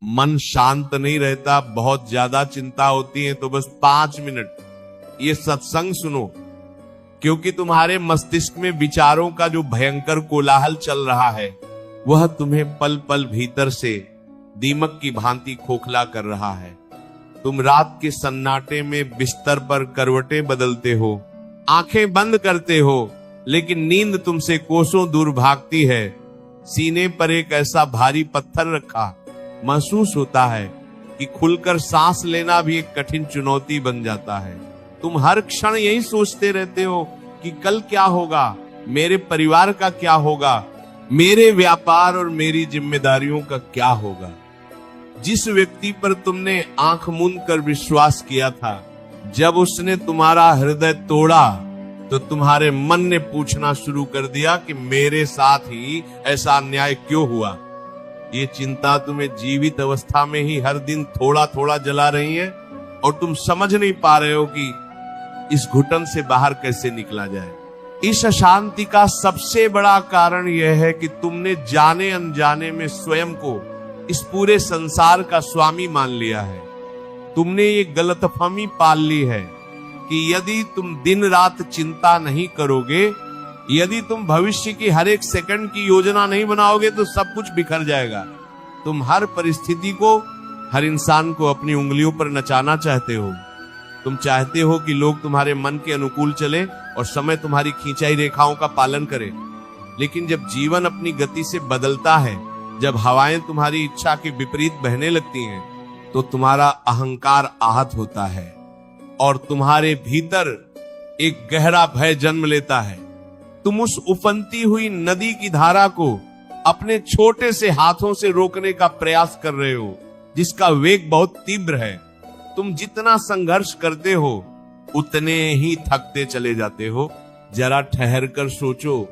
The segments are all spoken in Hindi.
मन शांत नहीं रहता, बहुत ज्यादा चिंता होती है, तो बस 5 मिनट ये सत्संग सुनो, क्योंकि तुम्हारे मस्तिष्क में विचारों का जो भयंकर कोलाहल चल रहा है वह तुम्हें पल पल भीतर से दीमक की भांति खोखला कर रहा है। तुम रात के सन्नाटे में बिस्तर पर करवटें बदलते हो, आंखें बंद करते हो, लेकिन नींद तुमसे कोसों दूर भागती है। सीने पर एक ऐसा भारी पत्थर रखा महसूस होता है कि खुलकर सांस लेना भी एक कठिन चुनौती बन जाता है। तुम हर क्षण यही सोचते रहते हो कि कल क्या होगा, मेरे परिवार का क्या होगा, मेरे व्यापार और मेरी जिम्मेदारियों का क्या होगा। जिस व्यक्ति पर तुमने आंख मूंद कर विश्वास किया था, जब उसने तुम्हारा हृदय तोड़ा तो तुम्हारे मन ने पूछना शुरू कर दिया कि मेरे साथ ही ऐसा अन्याय क्यों हुआ। ये चिंता तुम्हें जीवित अवस्था में ही हर दिन थोड़ा थोड़ा जला रही है और तुम समझ नहीं पा रहे हो कि इस घुटन से बाहर कैसे निकला जाए। इस अशांति का सबसे बड़ा कारण यह है कि तुमने जाने अनजाने में स्वयं को इस पूरे संसार का स्वामी मान लिया है। तुमने ये गलतफहमी पाल ली है कि यदि तुम दिन रात चिंता नहीं करोगे, यदि तुम भविष्य की हर एक सेकंड की योजना नहीं बनाओगे तो सब कुछ बिखर जाएगा। तुम हर परिस्थिति को, हर इंसान को अपनी उंगलियों पर नचाना चाहते हो। तुम चाहते हो कि लोग तुम्हारे मन के अनुकूल चले और समय तुम्हारी खींचाई रेखाओं का पालन करे। लेकिन जब जीवन अपनी गति से बदलता है, जब हवाएं तुम्हारी इच्छा के विपरीत बहने लगती हैं, तो तुम्हारा अहंकार आहत होता है और तुम्हारे भीतर एक गहरा भय जन्म लेता है। तुम उस उफनती हुई नदी की धारा को अपने छोटे से हाथों से रोकने का प्रयास कर रहे हो, जिसका वेग बहुत तीव्र है। तुम जितना संघर्ष करते हो उतने ही थकते चले जाते हो। जरा ठहर कर सोचो,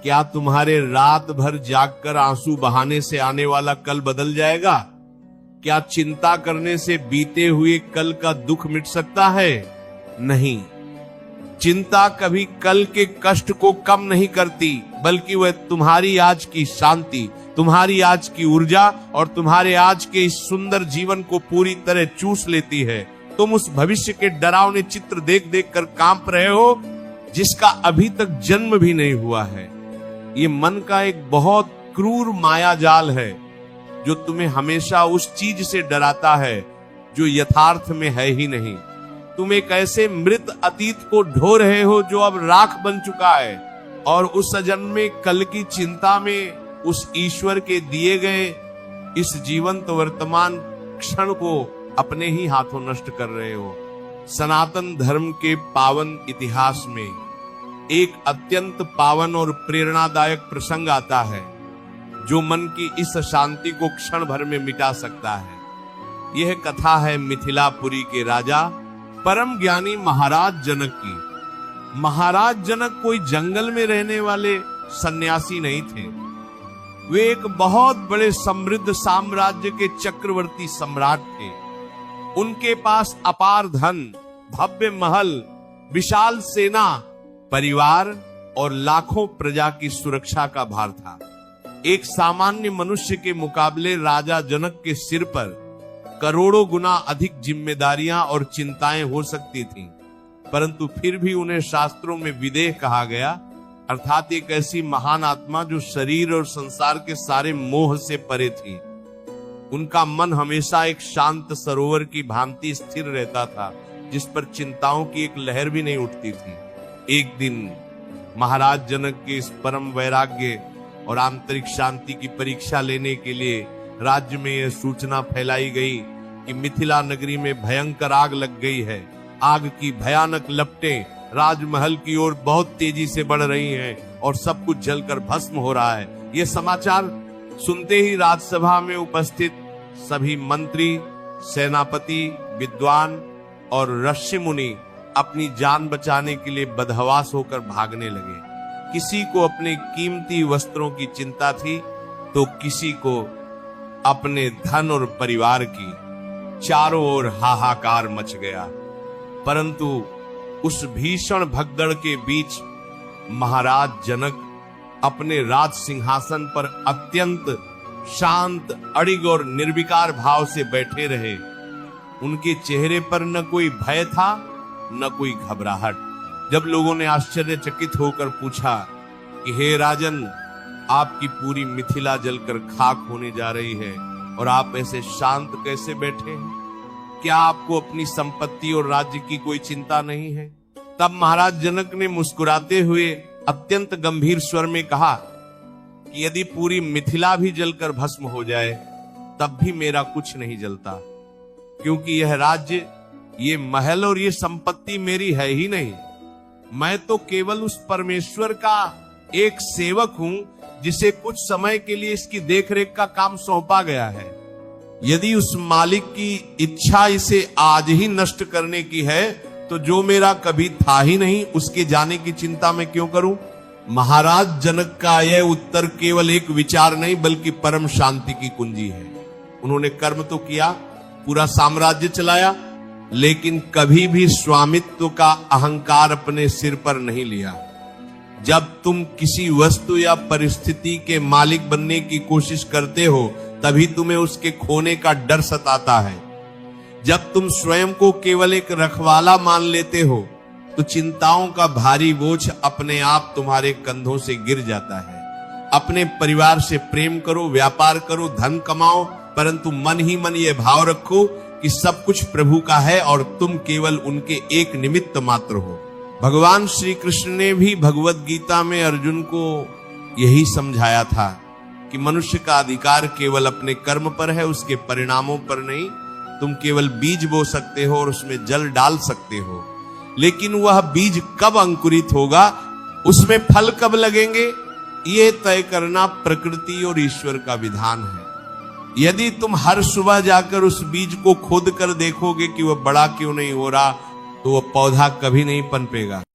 क्या तुम्हारे रात भर जागकर आंसू बहाने से आने वाला कल बदल जाएगा? क्या चिंता करने से बीते हुए कल का दुख मिट सकता है? नहीं। चिंता कभी कल के कष्ट को कम नहीं करती, बल्कि वह तुम्हारी आज की शांति, तुम्हारी आज की ऊर्जा और तुम्हारे आज के इस सुंदर जीवन को पूरी तरह चूस लेती है। तुम उस भविष्य के डरावने चित्र देख देख कर कांप रहे हो, जिसका अभी तक जन्म भी नहीं हुआ है। ये मन का एक बहुत क्रूर माया जाल है, जो तुम्हें हमेशा उस चीज से डराता है जो यथार्थ में है ही नहीं। तुम एक ऐसे मृत अतीत को ढो रहे हो जो अब राख बन चुका है, और उस अजन्मे कल की चिंता में उस ईश्वर के दिए गए इस जीवंत वर्तमान क्षण को अपने ही हाथों नष्ट कर रहे हो। सनातन धर्म के पावन इतिहास में एक अत्यंत पावन और प्रेरणादायक प्रसंग आता है, जो मन की इस अशांति को क्षण भर में मिटा सकता है। यह कथा है मिथिलापुरी के राजा परम ज्ञानी महाराज जनक की। महाराज जनक कोई जंगल में रहने वाले सन्यासी नहीं थे। वे एक बहुत बड़े समृद्ध साम्राज्य के चक्रवर्ती सम्राट थे। उनके पास अपार धन, भव्य महल, विशाल सेना, परिवार और लाखों प्रजा की सुरक्षा का भार था। एक सामान्य मनुष्य के मुकाबले राजा जनक के सिर पर करोड़ों गुना अधिक जिम्मेदारियां और चिंताएं हो सकती थीं, परंतु फिर भी उन्हें शास्त्रों में विदेह कहा गया, अर्थात एक ऐसी महान आत्मा जो शरीर और संसार के सारे मोह से परे थी। उनका मन हमेशा एक शांत सरोवर की भांति स्थिर रहता था, जिस पर चिंताओं की एक लहर भी नहीं उठती थी। एक दिन महाराज जनक के इस परम वैराग्य और आंतरिक शांति की परीक्षा लेने के लिए राज्य में यह सूचना फैलाई गई कि मिथिला नगरी में भयंकर आग लग गई है। आग की भयानक लपटें राजमहल की ओर बहुत तेजी से बढ़ रही हैं और सब कुछ जलकर भस्म हो रहा है। यह समाचार सुनते ही राजसभा में उपस्थित सभी मंत्री, सेनापति, विद्वान और ऋषि मुनि अपनी जान बचाने के लिए बदहवास होकर भागने लगे। किसी को अपने कीमती वस्त्रों की चिंता थी, तो किसी को अपने धन और परिवार की। चारों ओर हाहाकार मच गया, परंतु उस भीषण भगदड़ के बीच महाराज जनक अपने राज सिंहासन पर अत्यंत शांत, अड़िग और निर्विकार भाव से बैठे रहे। उनके चेहरे पर न कोई भय था न कोई घबराहट। जब लोगों ने आश्चर्यचकित होकर पूछा कि हे राजन, आपकी पूरी मिथिला जलकर खाक होने जा रही है और आप ऐसे शांत कैसे बैठे हैं? क्या आपको अपनी संपत्ति और राज्य की कोई चिंता नहीं है? तब महाराज जनक ने मुस्कुराते हुए अत्यंत गंभीर स्वर में कहा कि यदि पूरी मिथिला भी जलकर भस्म हो जाए तब भी मेरा कुछ नहीं जलता, क्योंकि यह राज्य, ये महल और ये संपत्ति मेरी है ही नहीं। मैं तो केवल उस परमेश्वर का एक सेवक हूं जिसे कुछ समय के लिए इसकी देखरेख का काम सौंपा गया है। यदि उस मालिक की इच्छा इसे आज ही नष्ट करने की है तो जो मेरा कभी था ही नहीं उसके जाने की चिंता मैं क्यों करूं? महाराज जनक का यह उत्तर केवल एक विचार नहीं बल्कि परम शांति की कुंजी है। उन्होंने कर्म तो किया, पूरा साम्राज्य चलाया, लेकिन कभी भी स्वामित्व का अहंकार अपने सिर पर नहीं लिया। जब तुम किसी वस्तु या परिस्थिति के मालिक बनने की कोशिश करते हो तभी तुम्हें उसके खोने का डर सताता है। जब तुम स्वयं को केवल एक रखवाला मान लेते हो तो चिंताओं का भारी बोझ अपने आप तुम्हारे कंधों से गिर जाता है। अपने परिवार से प्रेम करो, व्यापार करो, धन कमाओ, परंतु मन ही मन ये भाव रखो कि सब कुछ प्रभु का है और तुम केवल उनके एक निमित्त मात्र हो। भगवान श्री कृष्ण ने भी भगवत गीता में अर्जुन को यही समझाया था कि मनुष्य का अधिकार केवल अपने कर्म पर है, उसके परिणामों पर नहीं। तुम केवल बीज बो सकते हो और उसमें जल डाल सकते हो, लेकिन वह बीज कब अंकुरित होगा, उसमें फल कब लगेंगे, ये तय करना प्रकृति और ईश्वर का विधान है। यदि तुम हर सुबह जाकर उस बीज को खोद कर देखोगे कि वह बड़ा क्यों नहीं हो रहा, तो वह पौधा कभी नहीं पनपेगा।